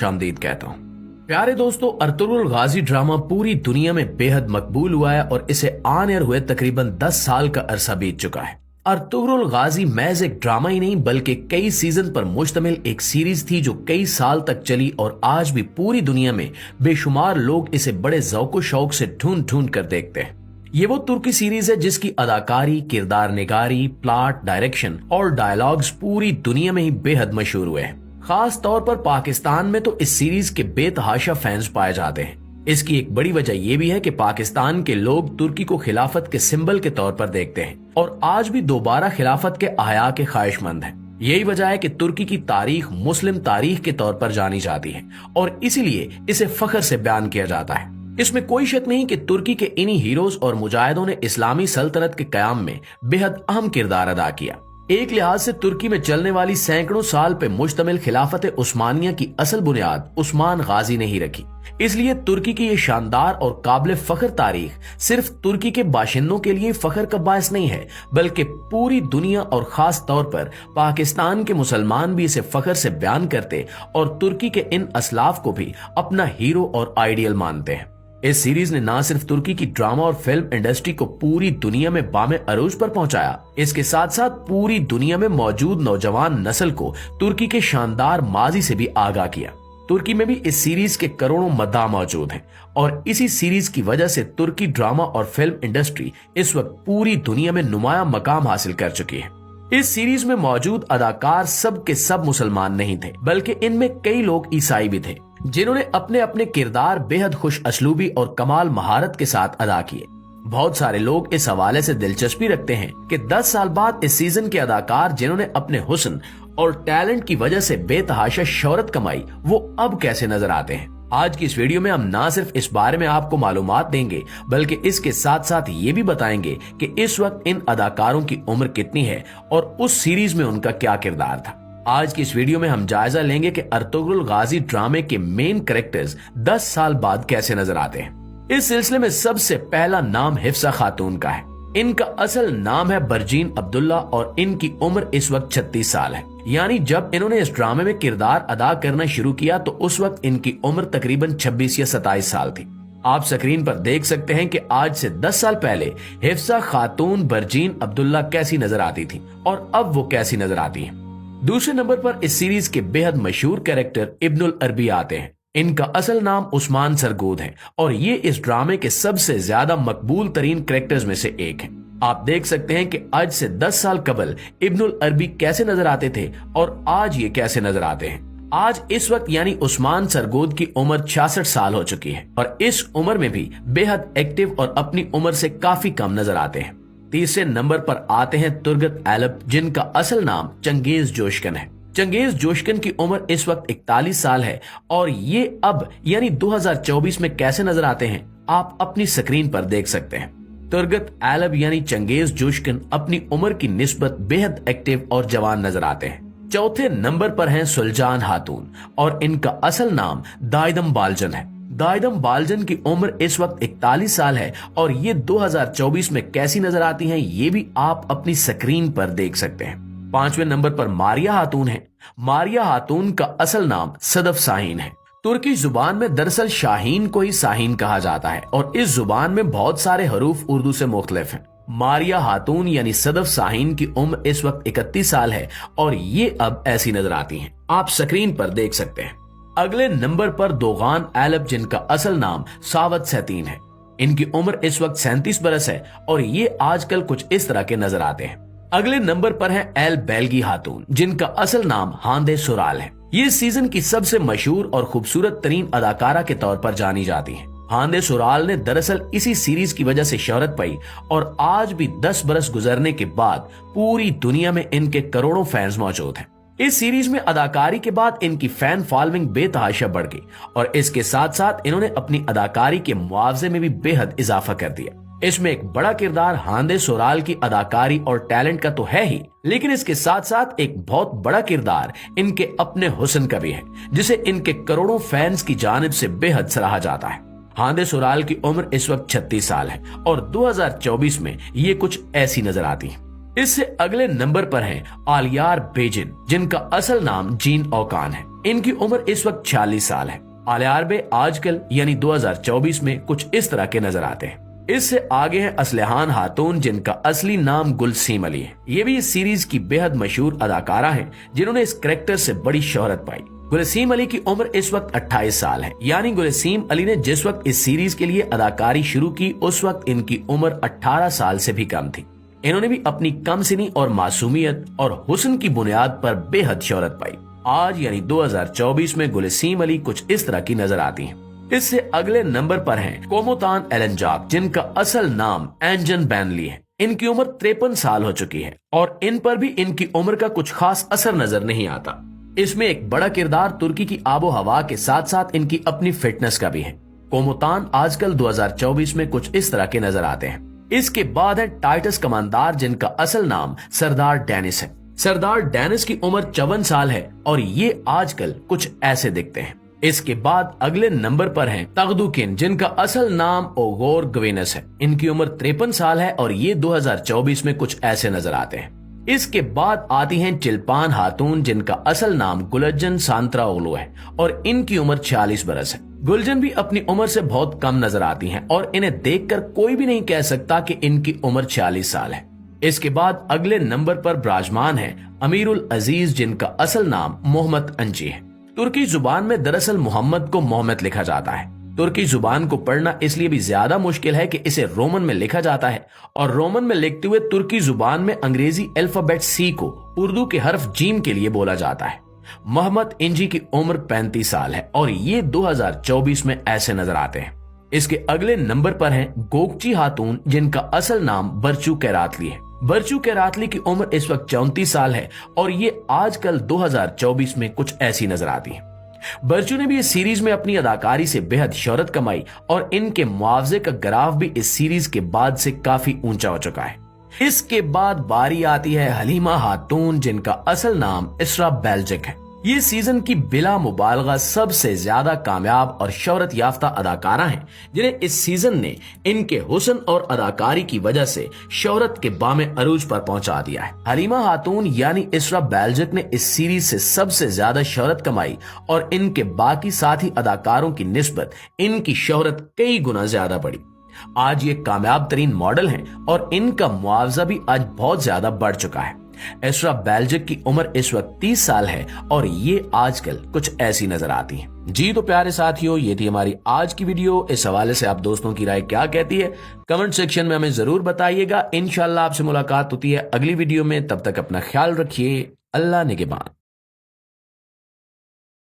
खुशामदीद कहता हूँ। प्यारे दोस्तों, अर्तुगरुल गाजी ड्रामा पूरी दुनिया में बेहद मकबूल हुआ है और इसे ऑन एयर हुए तकरीबन 10 साल का अरसा बीत चुका है। अर्तुगरुल गाजी महज एक ड्रामा ही नहीं बल्कि कई सीजन पर मुश्तमिल एक सीरीज थी जो कई साल तक चली और आज भी पूरी दुनिया में बेशुमार लोग इसे बड़े ज़ौक़ शौक से ढूंढ ढूंढ कर देखते हैं। ये वो तुर्की सीरीज है जिसकी अदाकारी, किरदार निगारी, प्लॉट, डायरेक्शन और डायलॉग्स पूरी दुनिया में ही बेहद मशहूर हुए हैं। खास तौर पर पाकिस्तान में तो इस सीरीज के बेतहाशा फैंस पाए जाते हैं। इसकी एक बड़ी वजह यह भी है कि पाकिस्तान के लोग तुर्की को खिलाफत के सिंबल के तौर पर देखते हैं और आज भी दोबारा खिलाफत के अहया के ख्वाहिशमंद हैं। यही वजह है कि तुर्की की तारीख मुस्लिम तारीख के तौर पर जानी जाती है और इसीलिए इसे फख्र से बयान किया जाता है। इसमें कोई शक नहीं कि तुर्की के इन्हीं हीरोज और मुजाहिदों ने इस्लामी सल्तनत के कयाम में बेहद अहम किरदार अदा किया। एक लिहाज से तुर्की में चलने वाली सैकड़ों साल पे मुश्तमिल खिलाफत उस्मानिया की असल बुनियाद उस्मान गाजी ने ही रखी। इसलिए तुर्की की ये शानदार और काबिल फख्र तारीख सिर्फ तुर्की के बाशिंदों के लिए फख्र का बायस नहीं है बल्कि पूरी दुनिया और खास तौर पर पाकिस्तान के मुसलमान भी इसे फख्र से बयान करते और तुर्की के इन असलाफ को भी अपना हीरो और आइडियल मानते हैं। इस सीरीज ने न सिर्फ तुर्की की ड्रामा और फिल्म इंडस्ट्री को पूरी दुनिया में बामे अरूज पर पहुंचाया, इसके साथ साथ पूरी दुनिया में मौजूद नौजवान नस्ल को तुर्की के शानदार माजी से भी आगाह किया। तुर्की में भी इस सीरीज के करोड़ों मद्दाह मौजूद हैं और इसी सीरीज की वजह से तुर्की ड्रामा और फिल्म इंडस्ट्री इस वक्त पूरी दुनिया में नुमाया मकाम हासिल कर चुकी है। इस सीरीज में मौजूद अदाकार सब के सब मुसलमान नहीं थे बल्कि इनमें कई लोग ईसाई भी थे जिन्होंने अपने अपने किरदार बेहद खुश असलूबी और कमाल महारत के साथ अदा किए। बहुत सारे लोग इस हवाले से दिलचस्पी रखते हैं कि 10 साल बाद इस सीजन के अदाकार जिन्होंने अपने हुस्न और टैलेंट की वजह से बेतहाशा शोहरत कमाई वो अब कैसे नजर आते हैं। आज की इस वीडियो में हम ना सिर्फ इस बारे में आपको मालूमात देंगे बल्कि इसके साथ साथ ये भी बताएंगे कि इस वक्त इन अदाकारों की उम्र कितनी है और उस सीरीज में उनका क्या किरदार था। आज की इस वीडियो में हम जायजा लेंगे कि अर्तुगरुल गाजी ड्रामे के मेन कैरेक्टर्स 10 साल बाद कैसे नजर आते हैं। इस सिलसिले में सबसे पहला नाम हिफ्सा खातून का है। इनका असल नाम है बरजीन अब्दुल्ला और इनकी उम्र इस वक्त 36 साल है। यानी जब इन्होंने इस ड्रामे में किरदार अदा करना शुरू किया तो उस वक्त इनकी उम्र तकरीबन 26 या 27 साल थी। आप स्क्रीन पर देख सकते हैं कि आज से 10 साल पहले हिफ्सा खातून बरजीन अब्दुल्ला कैसी नजर आती थी और अब वो कैसी नजर आती है। दूसरे नंबर पर इस सीरीज के बेहद मशहूर कैरेक्टर इब्नुल अरबी आते हैं। इनका असल नाम उस्मान सरगोद है और ये इस ड्रामे के सबसे ज्यादा मकबूल तरीन कैरेक्टर्स में से एक है। आप देख सकते हैं कि आज से 10 साल कबल इब्नुल अरबी कैसे नजर आते थे और आज ये कैसे नजर आते हैं। आज इस वक्त यानी उस्मान सरगोद की उम्र 66 साल हो चुकी है और इस उम्र में भी बेहद एक्टिव और अपनी उम्र से काफी कम नजर आते हैं। तीसरे नंबर पर आते हैं तुर्गत एलब जिनका असल नाम चंगेज जोशकन है। चंगेज जोशकन की उम्र इस वक्त 41 साल है और ये अब यानी 2024 में कैसे नजर आते हैं आप अपनी स्क्रीन पर देख सकते हैं। तुर्गत एलब यानी चंगेज जोशकन अपनी उम्र की निस्बत बेहद एक्टिव और जवान नजर आते हैं। चौथे नंबर पर हैं सुलजान हातून और इनका असल नाम दाइदम बालजन है। दाइदम बालजन की उम्र इस वक्त 41 साल है और ये 2024 में कैसी नजर आती हैं ये भी आप अपनी स्क्रीन पर देख सकते हैं। पांचवें नंबर पर मारिया हातून है। मारिया हातून का असल नाम सदफ शाहीन है। तुर्की जुबान में दरअसल शाहीन को ही शाहीन कहा जाता है और इस जुबान में बहुत सारे हरूफ उर्दू से मुख्तलिफ हैं। मारिया हातून यानी सदफ शाहीन की उम्र इस वक्त 31 साल है और ये अब ऐसी नजर आती हैं। आप स्क्रीन पर देख सकते हैं। अगले नंबर पर दोगान एलब जिनका असल नाम सावत सैतीन है। इनकी उम्र इस वक्त 37 बरस है और ये आजकल कुछ इस तरह के नजर आते हैं। अगले नंबर पर है एल बेलगी हातून जिनका असल नाम हांदे सुराल है। ये सीजन की सबसे मशहूर और खूबसूरत तरीन अदाकारा के तौर पर जानी जाती है। हांदे सुराल ने दरअसल इसी सीरीज की वजह से शोहरत पाई और आज भी 10 बरस गुजरने के बाद पूरी दुनिया में इनके करोड़ों फैंस मौजूद हैं। इस सीरीज में अदाकारी के बाद इनकी फैन फॉलोइंग बेतहाशा बढ़ गई और इसके साथ साथ इन्होंने अपनी अदाकारी के मुआवजे में भी बेहद इजाफा कर दिया। इसमें एक बड़ा किरदार हांदे सुराल की अदाकारी और टैलेंट का तो है ही, लेकिन इसके साथ साथ एक बहुत बड़ा किरदार इनके अपने हुस्न का भी है जिसे इनके करोड़ों फैंस की जानिब से बेहद सराहा जाता है। हांदे सुराल की उम्र इस वक्त 36 साल है और 2024 में ये कुछ ऐसी नजर आती है। इससे अगले नंबर पर हैं आलियार बेजिन जिनका असल नाम जीन औकान है। इनकी उम्र इस वक्त 46 साल है। आले आरबे आजकल यानी 2024 में कुछ इस तरह के नजर आते हैं। इससे आगे है असलहान खातून, जिनका असली नाम गुलसीम अली है। ये भी इस सीरीज की बेहद मशहूर अदाकारा हैं, जिन्होंने इस कैरेक्टर से बड़ी शोहरत पाई। गुलसीम अली की उम्र इस वक्त 28 साल है, यानी गुलसीम अली ने जिस वक्त इस सीरीज के लिए अदाकारी शुरू की उस वक्त इनकी उम्र 18 साल से भी कम थी। इन्होंने भी अपनी कम सिनी और मासूमियत और हुस्न की बुनियाद पर बेहद शोहरत पाई। आज यानी 2024 में गुलसीम अली कुछ इस तरह की नजर आती हैं। इससे अगले नंबर पर हैं कोमोतान एलनजाक, जिनका असल नाम एंजन बैनली है। इनकी उम्र 53 साल हो चुकी है और इन पर भी इनकी उम्र का कुछ खास असर नजर नहीं आता। इसमें एक बड़ा किरदार तुर्की की आबो हवा के साथ साथ इनकी अपनी फिटनेस का भी है। कोमोतान आजकल 2024 में कुछ इस तरह के नजर आते हैं। इसके बाद है टाइटस कमानदार, जिनका असल नाम सरदार डेनिस है। सरदार डेनिस की उम्र 54 साल है और ये आजकल कुछ ऐसे दिखते हैं। इसके बाद अगले नंबर पर हैं तगदुकिन, जिनका असल नाम ओगोर गवेनस है। इनकी उम्र 53 साल है और ये 2024 में कुछ ऐसे नजर आते हैं। इसके बाद आती हैं चिल्पान खातून, जिनका असल नाम गुलजन सांत्राओग्लू है और इनकी उम्र 46 बरस है। गुलजन भी अपनी उम्र से बहुत कम नजर आती हैं और इन्हें देखकर कोई भी नहीं कह सकता कि इनकी उम्र 46 साल है। इसके बाद अगले नंबर पर विराजमान है अमीरुल अजीज, जिनका असल नाम मोहम्मद अंजी है। तुर्की जुबान में दरअसल मोहम्मद को मोहम्मद लिखा जाता है। तुर्की जुबान को पढ़ना इसलिए भी ज्यादा मुश्किल है कि इसे रोमन में लिखा जाता है और रोमन में लिखते हुए तुर्की जुबान में अंग्रेजी अल्फाबेट सी को उर्दू के हर्फ जीम के लिए बोला जाता है। मोहम्मद इंजी की उम्र 35 साल है और ये 2024 में ऐसे नजर आते हैं। इसके अगले नंबर पर हैं गोकची खातून, जिनका असल नाम बरचू कैरातली है। बरचू कैरातली की उम्र इस वक्त 34 साल है और ये आजकल 2024 में कुछ ऐसी नजर आती है। बरचू ने भी इस सीरीज में अपनी अदाकारी से बेहद शोहरत कमाई और इनके मुआवजे का ग्राफ भी इस सीरीज के बाद से काफी ऊंचा हो चुका है। इसके बाद बारी आती है हलीमा खातून, जिनका असल नाम इसरा बेल्जिक है। ये सीजन की बिला मुबालगा सबसे ज्यादा कामयाब और शोहरत याफ्ता अदाकारा हैं, जिन्हें इस सीजन ने इनके हुस्न और अदाकारी की वजह से शोहरत के बामे अरूज पर पहुंचा दिया है। हलीमा खातून यानी इसरा बेल्जिक ने इस सीरीज से सबसे ज्यादा शोहरत कमाई और इनके बाकी साथी अदाकारों की निस्बत इनकी शोहरत कई गुना ज्यादा बढ़ी। आज ये कामयाब तरीन मॉडल हैं और इनका मुआवजा भी आज बहुत ज्यादा बढ़ चुका है। इसरा बेल्जिक की उम्र इस वक्त 30 साल है और ये आजकल कुछ ऐसी नजर आती है। जी तो प्यारे साथियों, ये थी हमारी आज की वीडियो। इस हवाले से आप दोस्तों की राय क्या कहती है कमेंट सेक्शन में हमें जरूर बताइएगा। इंशाल्लाह आपसे मुलाकात होती है अगली वीडियो में। तब तक अपना ख्याल रखिए। अल्लाह निगहबान।